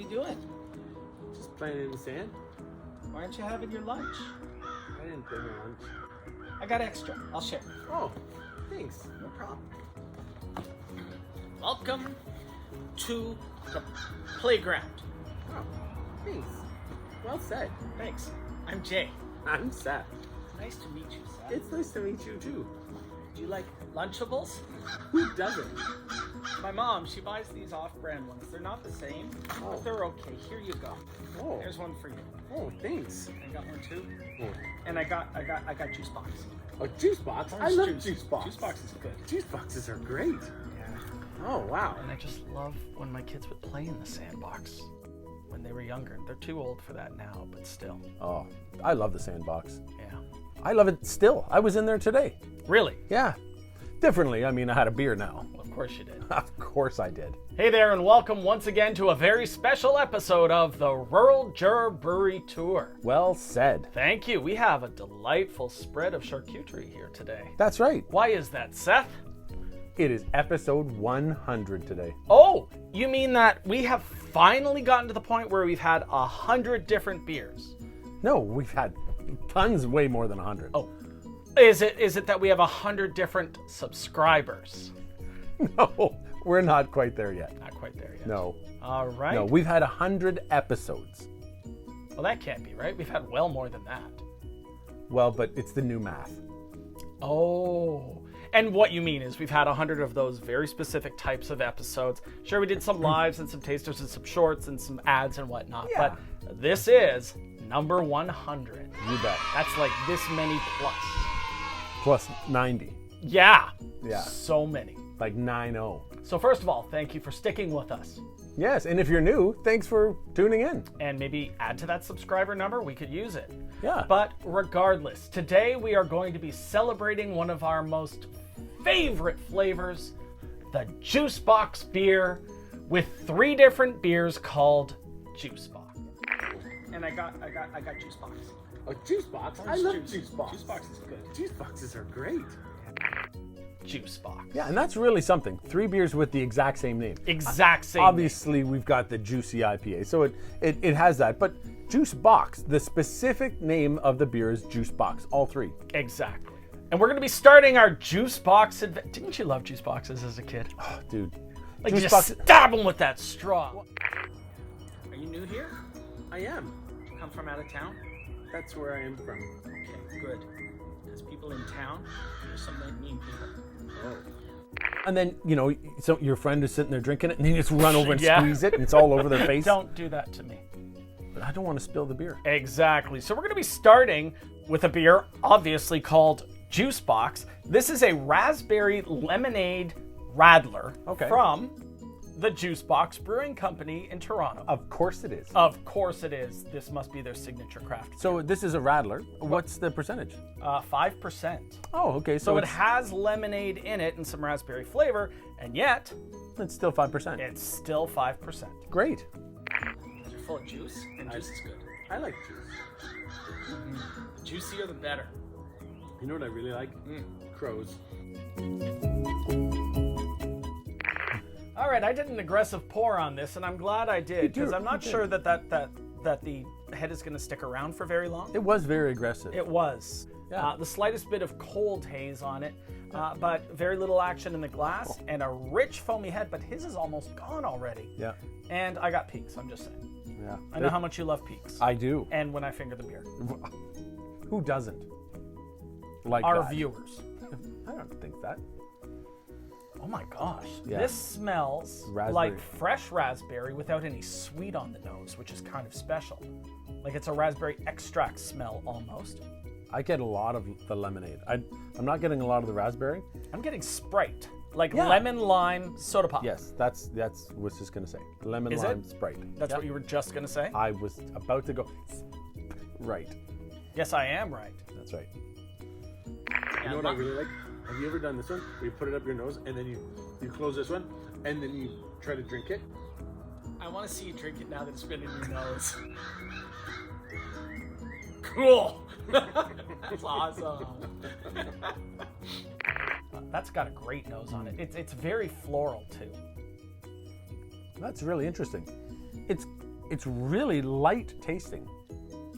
doing? Just playing in the sand. Why aren't you having your lunch? I didn't bring my lunch. I got extra. I'll share. Oh, thanks. No problem. Welcome to the playground. Oh, thanks. Well said. Thanks. I'm Jay. I'm Seth. Nice to meet you, Seth. It's nice to meet you too. Do you like Lunchables? Who doesn't? My mom, she buys these off-brand ones. They're not the same, but they're okay. Here you go. Oh. There's one for you. Oh, thanks. I got one too. Oh, And I got Juicebox. a Juicebox? I Orange love juice. Juicebox. Juicebox is good. Juiceboxes are great. Yeah. Oh, wow. And I just love when my kids would play in the sandbox when they were younger. They're too old for that now, but still. Oh, I love the sandbox. Yeah. I love it still. I was in there today. Really? Yeah. Differently. I mean, I had a beer now. Well, of course you did. Of course I did. Hey there, and welcome once again to a very special episode of the Ruraljurorbrewerytour Tour. Well said. Thank you. We have a delightful spread of charcuterie here today. That's right. Why is that, Seth? It is episode 100 today. Oh, you mean that we have finally gotten to the point where we've had 100 different beers? No, we've had tons, way more than 100. Oh, is it that we have 100 different subscribers? No, we're not quite there yet. Not quite there yet. No. All right. No, we've had 100 episodes. Well, that can't be right. We've had well more than that. Well, but it's the new math. Oh. And what you mean is we've had 100 of those very specific types of episodes. Sure, we did some lives and some tasters and some shorts and some ads and whatnot. Yeah. But this is number 100. You bet. That's like this many plus. Plus 90. Yeah. Yeah. So many. Like 9-0. So first of all, thank you for sticking with us. Yes, and if you're new, thanks for tuning in. And maybe add to that subscriber number. We could use it. Yeah. But regardless, today we are going to be celebrating one of our most favorite flavors, the Juicebox beer, with 3 different beers called Juicebox. And I got Juicebox. A Juicebox? I Orange love juice. Juicebox. Juicebox is good. Juiceboxes are great. Juicebox. Yeah, and that's really something. 3 beers with the exact same name. Exact same. Obviously, we've got the Juicy IPA, so it has that. But Juicebox, the specific name of the beer is Juicebox, all 3. Exactly. And we're going to be starting our Juicebox adventure. Didn't you love Juiceboxes as a kid? Oh, dude. Like you just stab them with that straw. Are you new here? I am. Come from out of town? That's where I am from. Okay, good. Because people in town, there's some mean people. Oh. And then, so your friend is sitting there drinking it, and then you just run over and Yeah. squeeze it, and it's all over their face. Don't do that to me. But I don't want to spill the beer. Exactly. So we're going to be starting with a beer, obviously called Juicebox. This is a raspberry lemonade radler from the Juicebox Brewing Company in Toronto. Of course it is. Of course it is. This must be their signature craft. So this is a radler. What's the percentage? 5%. Oh, okay. So it it's, has lemonade in it and some raspberry flavor, and yet it's still 5%. it's still 5%. Great. These are full of juice, and juice is good. I like juice. The juicier, the better. You know what I really like? Crows. All right, I did an aggressive pour on this, and I'm glad I did, because I'm not sure that the head is going to stick around for very long. It was very aggressive. It was. Yeah. The slightest bit of cold haze on it, but very little action in the glass, and a rich foamy head, but his is almost gone already. Yeah. And I got peaks, I'm just saying. Yeah. I know how much you love peaks. I do. And when I finger the beer. Who doesn't? Like Our that? viewers. I don't think that. Oh my gosh. Yeah. This smells Raspberry. like fresh raspberry without any sweet on the nose, which is kind of special. Like it's a raspberry extract smell almost. I get a lot of the lemonade. I'm not getting a lot of the raspberry. I'm getting Sprite, like Yeah. lemon lime soda pop. Yes, that's what I was just gonna say. Lemon Is lime it? Sprite. That's Yep. what you were just gonna say? I was about to go. Right. Yes, I am right. That's right. You know what I really like? Have you ever done this one? Where you put it up your nose and then you close this one and then you try to drink it? I want to see you drink it now that it's been in your nose. Cool. That's awesome. That's got a great nose on it. It's very floral too. That's really interesting. It's It's really light tasting.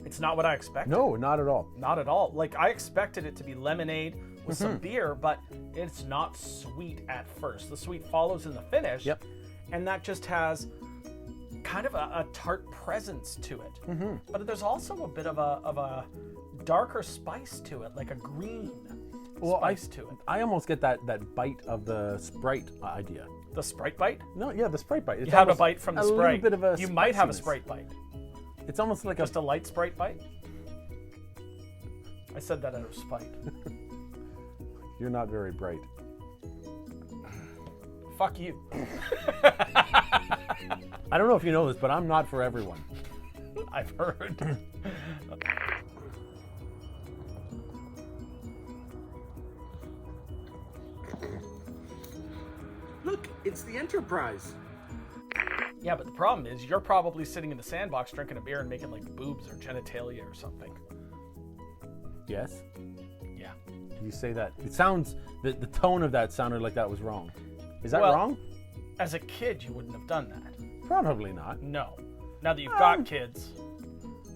It's not what I expected. No, not at all. Not at all. Like, I expected it to be lemonade with some beer, but it's not sweet at first. The sweet follows in the finish. Yep. And that just has kind of a tart presence to it. But there's also a bit of a darker spice to it, like a green spice to it. I almost get that bite of the Sprite idea. The Sprite bite? No, yeah, the Sprite bite. It's You have a almost bite from the a Sprite. little bit of a You might have a spiciness. Sprite bite. It's almost like Just a light Sprite bite? I said that out of spite. You're not very bright. Fuck you. I don't know if you know this, but I'm not for everyone. I've heard. Look, it's the Enterprise. Yeah, but the problem is you're probably sitting in the sandbox drinking a beer and making like boobs or genitalia or something. Yes? Yeah. You say that. It sounds, the tone of that sounded like that was wrong. Is that Well- wrong? As a kid, you wouldn't have done that. Probably not. No. Now that you've got kids,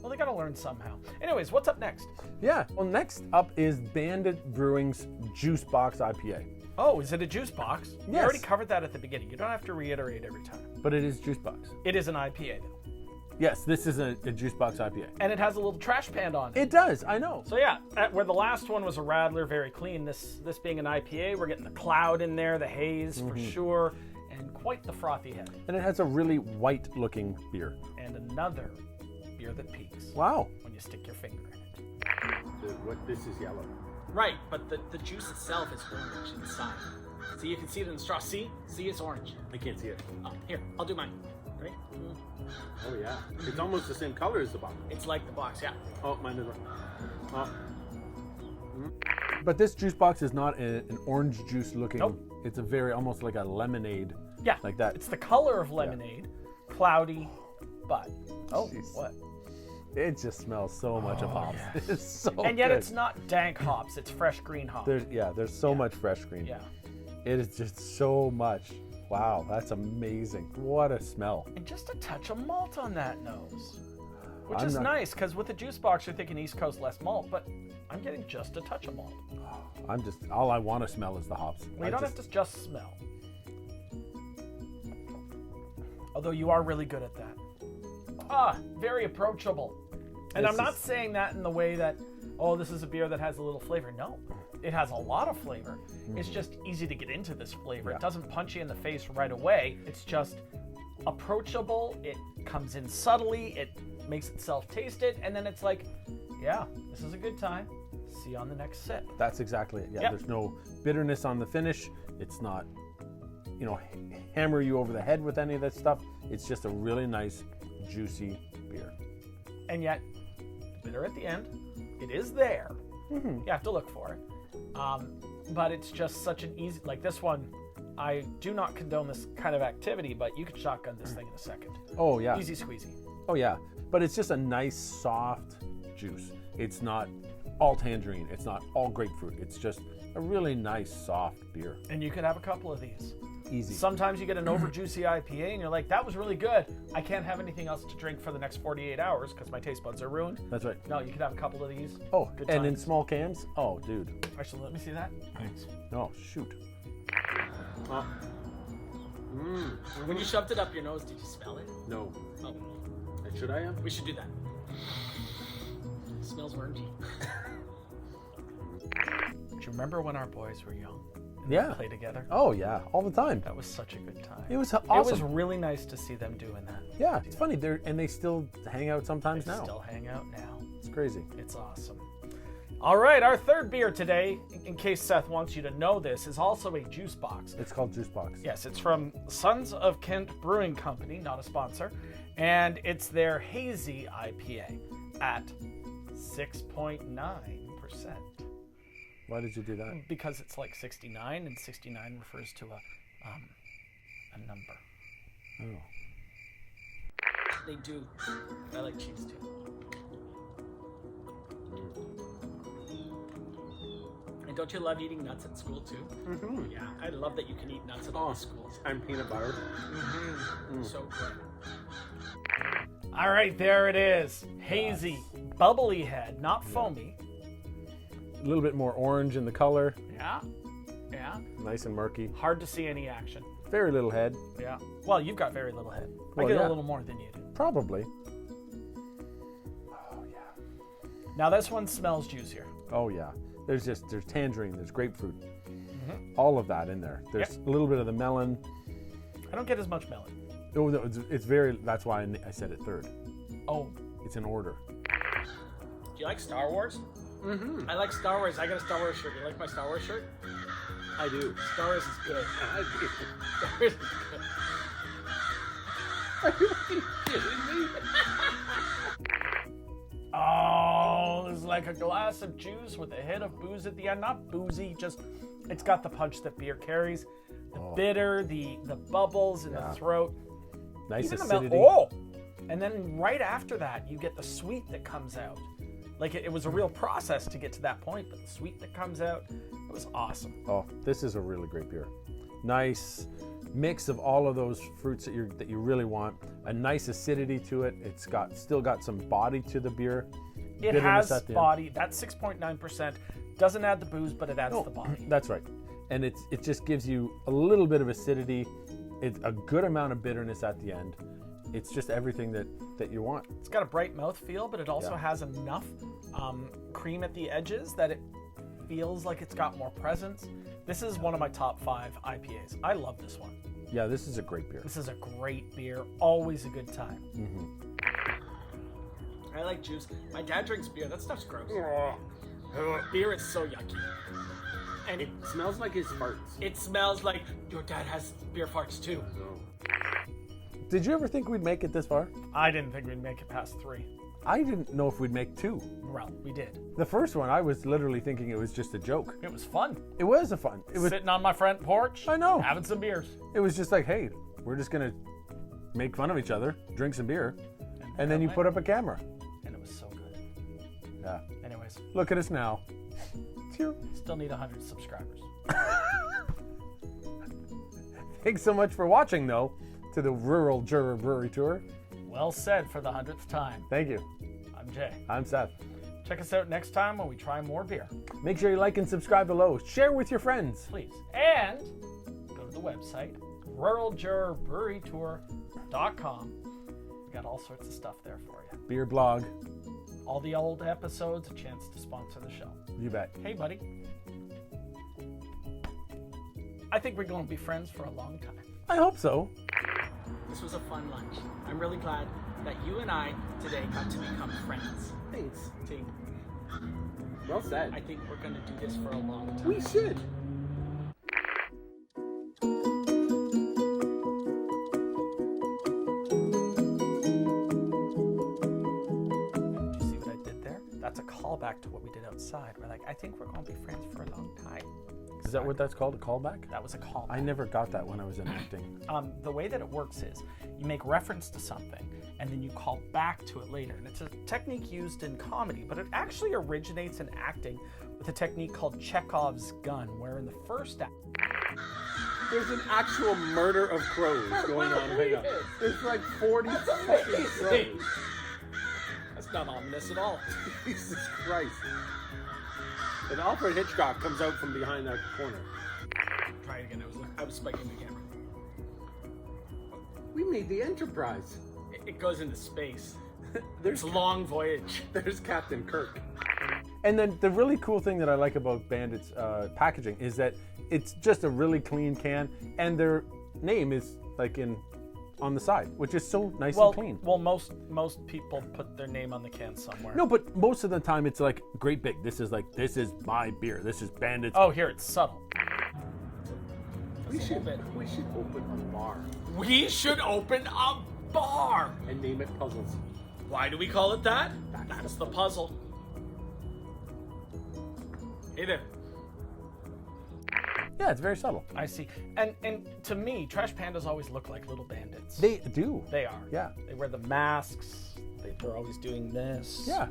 well, they got to learn somehow. Anyways, what's up next? Yeah. Well, next up is Bandit Brewing's Juicebox IPA. Oh, is it a juice box? We Yes. already covered that at the beginning. You don't have to reiterate every time. But it is Juicebox. It is an IPA, though. Yes, this is a Juicebox IPA. And it has a little trash pan on it. It does, I know. So yeah, where the last one was a Radler, very clean, this being an IPA, we're getting the cloud in there, the haze for sure, and quite the frothy head. And it has a really white looking beer. And another beer that peaks Wow. when you stick your finger in it. This is yellow. Right, but the juice itself is orange inside. See, you can see it in the straw. See, it's orange. I can't see it. Oh, here, I'll do mine. Ready? Oh yeah, it's almost the same color as the bottle. It's like the box, yeah. Oh, mine is. Oh, But this juice box is not an orange juice looking. Nope. It's a very, almost like a lemonade. Yeah, Like that. It's the color of lemonade, cloudy, but Jeez. what? It just smells so much of hops. yes. It's so And yet good. it's not dank hops; it's fresh green hops. There's so much fresh green. Yeah, It is just so much. Wow, that's amazing. What a smell. and just a touch of malt on that nose, which I'm is not- nice because with the juice box you're thinking East Coast less malt, but I'm getting just a touch of malt. All I want to smell is the hops. Well, you don't have to just smell. Although you are really good at that. Very approachable. And This I'm not is- saying that in the way that, oh, this is a beer that has a little flavor. No, it has a lot of flavor. It's just easy to get into this flavor. Yeah. It doesn't punch you in the face right away. It's just approachable. It comes in subtly. It makes itself tasted. And then it's like, yeah, this is a good time. See you on the next sip. That's exactly it. Yeah, Yep. there's no bitterness on the finish. It's not, hammer you over the head with any of that stuff. It's just a really nice, juicy beer. And yet, bitter at the end. It is there. You have to look for it. But it's just such an easy, like this one, I do not condone this kind of activity, but you could shotgun this thing in a second. Oh, yeah. Easy squeezy. Oh, yeah. But it's just a nice, soft juice. It's not all tangerine. It's not all grapefruit. It's just a really nice, soft beer. And you could have a couple of these. Easy. Sometimes you get an over juicy IPA and you're like, that was really good. I can't have anything else to drink for the next 48 hours because my taste buds are ruined. That's right. No, you could have a couple of these. Oh, Good and in times. small cans? Oh, dude. Actually, let me see that. Thanks. Oh, shoot. oh. When you shoved it up your nose, did you smell it? No. Oh, Should I have? we should do that. It smells orangey. Do you remember when our boys were young? And they Yeah. Play together? Oh, yeah. All the time. That was such a good time. It was It awesome. was really nice to see them doing that. Yeah, it's funny. They still hang out sometimes They now. still hang out now. It's crazy. It's awesome. All right, our third beer today, in case Seth wants you to know this, is also a juice box. It's called Juicebox. Yes, it's from Sons of Kent Brewing Company, not a sponsor, and it's their hazy IPA at 6.9%. Why did you do that? Because it's like 69, and 69 refers to a number. Oh. They do. I like cheese too. And don't you love eating nuts at school too? Mm-hmm. Yeah, I love that you can eat nuts at all the schools. And peanut butter. So good. All right, there it is. Hazy, bubbly head, not foamy. A little bit more orange in the color. Yeah, yeah. Nice and murky. Hard to see any action. Very little head. Yeah. Well, you've got very little head. Well, I get yeah. a little more than you do. Probably. Oh, yeah. Now this one smells juicier. Oh, yeah. There's tangerine, there's grapefruit. All of that in there. There's a little bit of the melon. I don't get as much melon. Oh, no, it's very, that's why I said it third. Oh. It's in order. Do you like Star Wars? Mm-hmm. I like Star Wars. I got a Star Wars shirt. You like my Star Wars shirt? I do. Star Wars is good. I do. Star Wars is good. Are you fucking kidding me? Oh, it's like a glass of juice with a hit of booze at the end. Not boozy, just it's got the punch that beer carries. The bitter, the bubbles in the throat. Nice Even acidity. And then right after that, you get the sweet that comes out. Like it was a real process to get to that point, but the sweet that comes out, it was awesome. Oh, this is a really great beer. Nice mix of all of those fruits that you really want. A nice acidity to it. It's still got some body to the beer. It Bitterness has at the end. body. That's 6.9%. Doesn't add the booze, but it adds the body. That's right. And it just gives you a little bit of acidity. It's a good amount of bitterness at the end. It's just everything that you want. It's got a bright mouthfeel, but it also has enough cream at the edges that it feels like it's got more presence. This is one of my top 5 IPAs. I love this one. Yeah, this is a great beer. This is a great beer. Always a good time. I like juice. My dad drinks beer. That stuff's gross. Beer is so yucky. And It smells like his farts. it smells like your dad has beer farts too. Did you ever think we'd make it this far? I didn't think we'd make it past 3. I didn't know if we'd make 2. Well, we did. The first one, I was literally thinking it was just a joke. It was fun. It was a fun. It was. Sitting on my front porch. I know. Having some beers. It was just like, hey, we're just gonna make fun of each other, drink some beer, and then you put up a camera. And it was so good. Yeah. Anyways, Look at us now. still need 100 subscribers. Thanks so much for watching, though, to the Rural Juror Brewery Tour. Well said for the 100th time. Thank you. I'm Jay. I'm Seth. Check us out next time when we try more beer. Make sure you like and subscribe below. Share with your friends. Please. And go to the website, Ruraljurorbrewerytour.com. We got all sorts of stuff there for you. Beer blog. All the old episodes, a chance to sponsor the show. You bet. Hey, buddy. I think we're going to be friends for a long time. I hope so. This was a fun lunch. I'm really glad that you and I today got to become friends. Thanks. Team, Well said. I think we're going to do this for a long time. We should. Do you see what I did there? That's a callback to what we did outside. We're like, I think we're going to be friends for a long time. Is that what that's called? A callback? That was a callback. I never got that when I was in acting. The way that it works is you make reference to something and then you call back to it later. And it's a technique used in comedy, but it actually originates in acting with a technique called Chekhov's gun, where in the first act, There's an actual murder of crows going on right now. There's like 40 fucking crows. that's not ominous at all. Jesus Christ. And Alfred Hitchcock comes out from behind that corner. Try it again. I was spiking the camera. We made the Enterprise. It goes into space. There's It's a long voyage. There's Captain Kirk. And then the really cool thing that I like about Bandit's packaging is that it's just a really clean can, and their name is like on the side, which is so nice and clean. Well, most people put their name on the can somewhere. No, but most of the time it's like great big. This is my beer. This is Bandit's. Oh, here, it's subtle. We should open a bar We should open a bar. and name it Puzzles. Why do we call it that? That's the puzzle. Hey there. Yeah, it's very subtle. I see. And to me, trash pandas always look like little bandits. They do. They are. Yeah. They wear the masks. They're always doing this. Yeah.